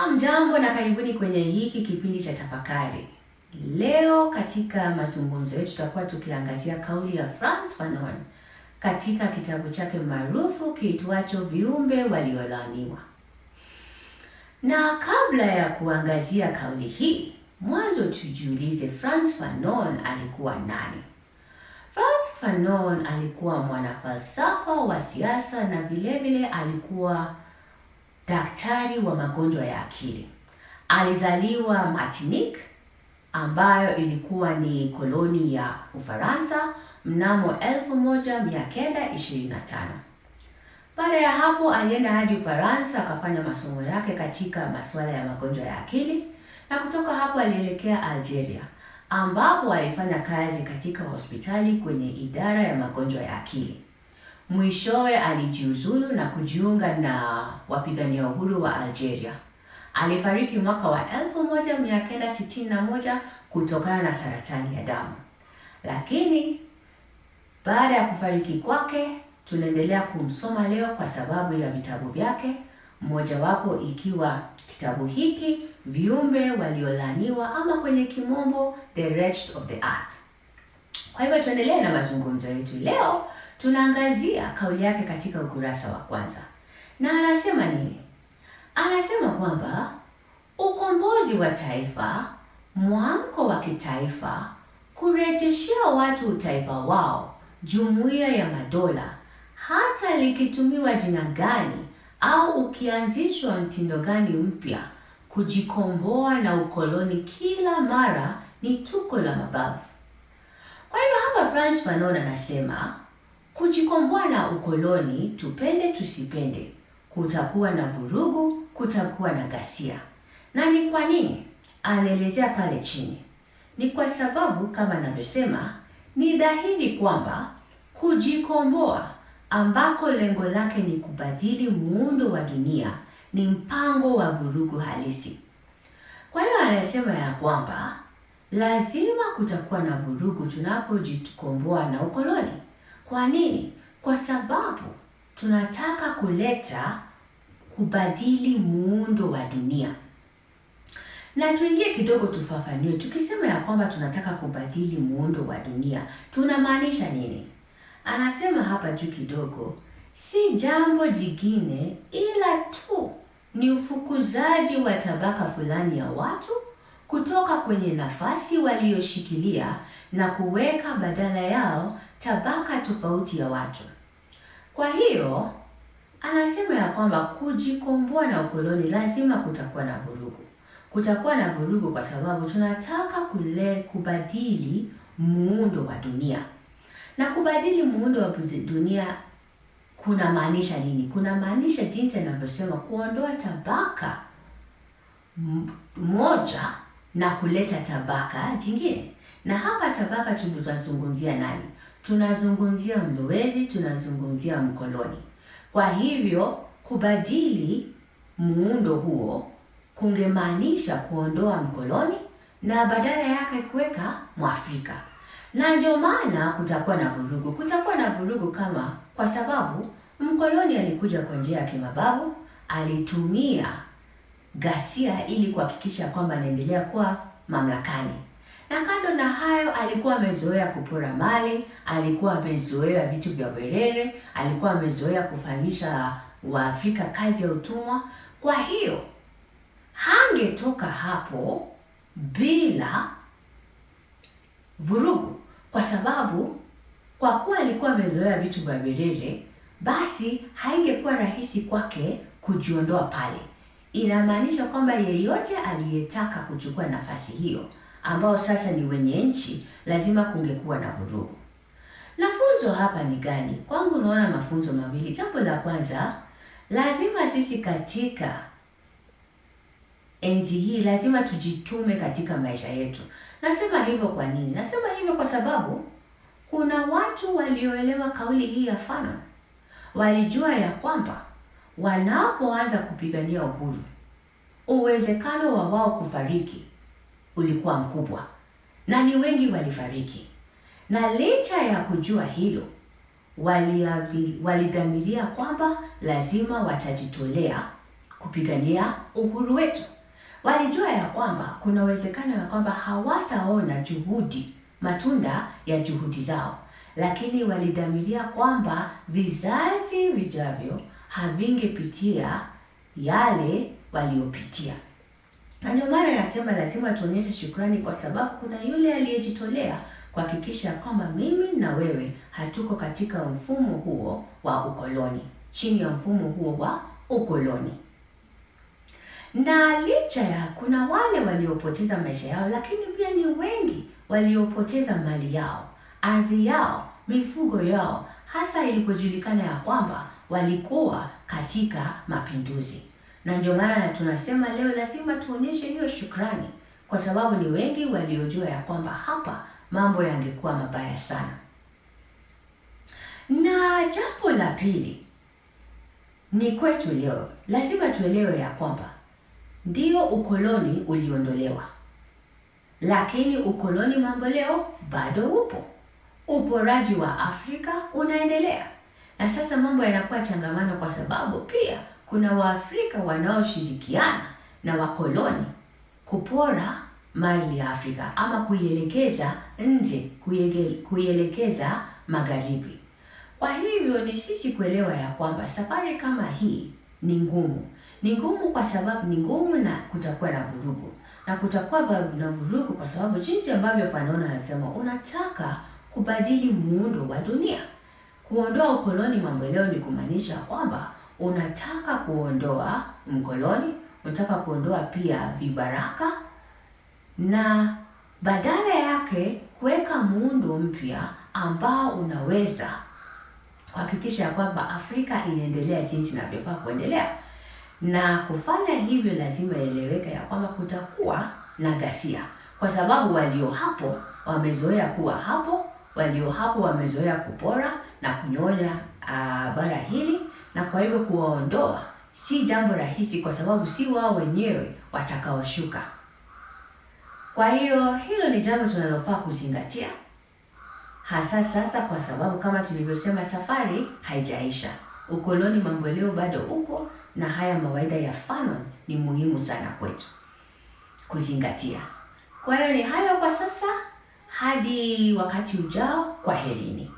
Hamjambo na karibuni kwenye hiki kipindi cha tafakari. Leo katika mazungumzo yetu tutakuwa tukiangazia kauli ya Frantz Fanon katika kitabu chake maarufu kiitwacho Viumbe Waliolaaniwa. Na kabla ya kuangazia kauli hii, mwanzo tujiulize Frantz Fanon alikuwa nani? Frantz Fanon alikuwa mwanafalsafa wa siasa na vilevile alikuwa daktari wa magonjwa ya akili. Alizaliwa Martinique ambayo ilikuwa ni koloni ya Ufaransa mnamo 1925. Baada ya hapo alienda hadi Ufaransa akafanya masomo yake katika masuala ya magonjwa ya akili, na kutoka hapo alielekea Algeria ambapo alifanya kazi katika hospitali kwenye idara ya magonjwa ya akili. Mwishowe alijiuzulu na kujiunga na wapigania uhuru wa Algeria. Alifariki mwaka wa 1961 kutokana na saratani ya damu. Lakini baada ya kufariki kwake tunaendelea kumsoma leo kwa sababu ya vitabu vyake, mmojawapo ikiwa kitabu hiki Viumbe Waliolaaniwa, ama kwenye kimombo The Wretched of the Earth. Kwa hivyo tuendelee na mazungumzo yetu leo. Tunaangazia kauli yake katika ukurasa wa kwanza. Na anasema nini? Anasema kwamba ukombozi wa taifa, mwamko wa kitaifa, kurejeshea watu utaifa wao, Jumuiya ya Madola, hata likitumiwa jina gani au ukianzishwa mtindo gani mpya, kujikomboa na ukoloni kila mara ni tuko la mabavu. Kwa hivyo hapa Frantz Fanon anasema kujikomboa na ukoloni, tupende tusipende, kutakuwa na vurugu, kutakuwa na ghasia. Na ni kwa nini? Anaelezea pale chini. Ni kwa sababu kama anavyosema, ni dhahiri kwamba kujikomboa ambako lengo lake ni kubadili muundo wa dunia ni mpango wa vurugu halisi. Kwa hiyo anasema ya kwamba lazima kutakuwa na vurugu tunapojikomboa na ukoloni. Kwa nini? Kwa sababu tunataka kubadili muundo wa dunia. Na tuingie kidogo tufafanue. Tukisema ya kwamba tunataka kubadili muundo wa dunia, tunamaanisha nini? Anasema hapa juu kidogo, si jambo jingine ila tu ni ufukuzaji wa tabaka fulani ya watu kutoka kwenye nafasi walioshikilia na kuweka badala yao tabaka tofauti ya watu. Kwa hiyo anasema ya kwamba kujikomboa na ukoloni lazima kutakuwa na vurugu. Kutakuwa na vurugu kwa sababu tunataka kubadili muundo wa dunia. Na kubadili muundo wa dunia kuna maanisha nini? Kuna maanisha jinsi anavyosema kuondoa tabaka moja na kuleta tabaka jingine. Na hapa tabaka tunazungumzia nani? Tunazungumzia mlowezi, tunazungumzia mkoloni. Kwa hivyo kubadili muundo huo kungemaanisha kuondoa mkoloni na badala yake kuweka Mwafrika. Na ndio maana kutakuwa na vurugu. Kutakuwa na vurugu kwa sababu mkoloni alikuja kwa njia ya kimabavu, alitumia ghasia ili kuhakikisha kwamba anaendelea kuwa mamlakani. Na kando na hayo, alikuwa amezoea kupora mali, alikuwa amezoea vitu vya berere, alikuwa amezoea kufanyisha Waafrika kazi ya utumwa. Kwa hiyo hangetoka hapo bila vurugu, kwa sababu kwa kuwa alikuwa amezoea vitu vya berere, basi haingekuwa rahisi kwake kujiondoa pale. Inamaanisha kwamba yeyote aliyetaka kuchukua nafasi hiyo, ambao sasa ni wenye nchi, lazima kungekuwa na vurugu. Na funzo hapa ni gani? Kwangu naona mafunzo mawili. Jambo la kwanza, lazima sisi katika enzi hii lazima tujitume katika maisha yetu. Nasema hivyo kwa nini? Nasema hivyo kwa sababu kuna watu walioelewa kauli hii ya Fanon. Walijua ya kwamba wanapoanza kupigania uhuru, uwezekano wa wao kufariki ulikuwa mkubwa, na ni wengi walifariki. Na licha ya kujua hilo, walidhamiria kwamba lazima watajitolea kupigania uhuru wetu. Walijua ya kwamba kuna uwezekano ya kwamba hawataona matunda ya juhudi zao, lakini walidhamiria kwamba vizazi vijavyo havingepitia yale waliopitia. Na ndio maana nasema lazima tuonyeshe shukrani, kwa sababu kuna yule aliyejitolea kuhakikisha kwamba mimi na wewe hatuko katika mfumo huo wa ukoloni, chini ya mfumo huo wa ukoloni. Na licha ya kuna wale waliopoteza maisha yao, lakini pia ni wengi waliopoteza mali yao, ardhi yao, mifugo yao, hasa ilipojulikana ya kwamba walikuwa katika mapinduzi. Na ndio maana tunasema leo lazima tuonyeshe hiyo shukrani, kwa sababu ni wengi waliojua ya kwamba hapa mambo yangekuwa mabaya sana. Na jambo la pili ni kwetu leo, lazima tuelewe ya kwamba ndio ukoloni uliondolewa, lakini ukoloni mambo leo bado upo. Uporaji wa Afrika unaendelea. Na sasa mambo yanakuwa changamano, kwa sababu pia kuna Waafrika wanaoshirikiana na wakoloni kupora mali ya Afrika ama kuielekeza nje, kuielekeza magharibi. Kwa hivyo ni sisi kuelewa ya kwamba safari kama hii ni ngumu. Ni ngumu kwa sababu ni ngumu, na kutakuwa na vurugu. Na kutakuwa na vurugu kwa sababu jinsi ambavyo Fanon anasema, unataka kubadili muundo wa dunia. Kuondoa ukoloni mambo leo ni kumaanisha kwamba unataka kuondoa mkoloni, unataka kuondoa pia vibaraka, na badala yake kuweka muundo mpya ambao unaweza kuhakikisha kwamba Afrika inaendelea jinsi inavyofaa kuendelea. Na kufanya hivyo lazima ieleweke ya kwamba kutakuwa na ghasia, kwa sababu walio hapo wamezoea kuwa hapo, walio hapo wamezoea kupora na kunyonya bara hili, na kwa hivyo kuwaondoa si jambo rahisi, kwa sababu si wao wenyewe watakaoshuka. Kwa hiyo hilo ni jambo tunalofaa kuzingatia hasa sasa, kwa sababu kama tulivyosema, safari haijaisha. Ukoloni mambo leo bado upo, na haya mawaidha ya Fanon ni muhimu sana kwetu kuzingatia. Kwa hiyo ni hayo kwa sasa, hadi wakati ujao, kwaherini.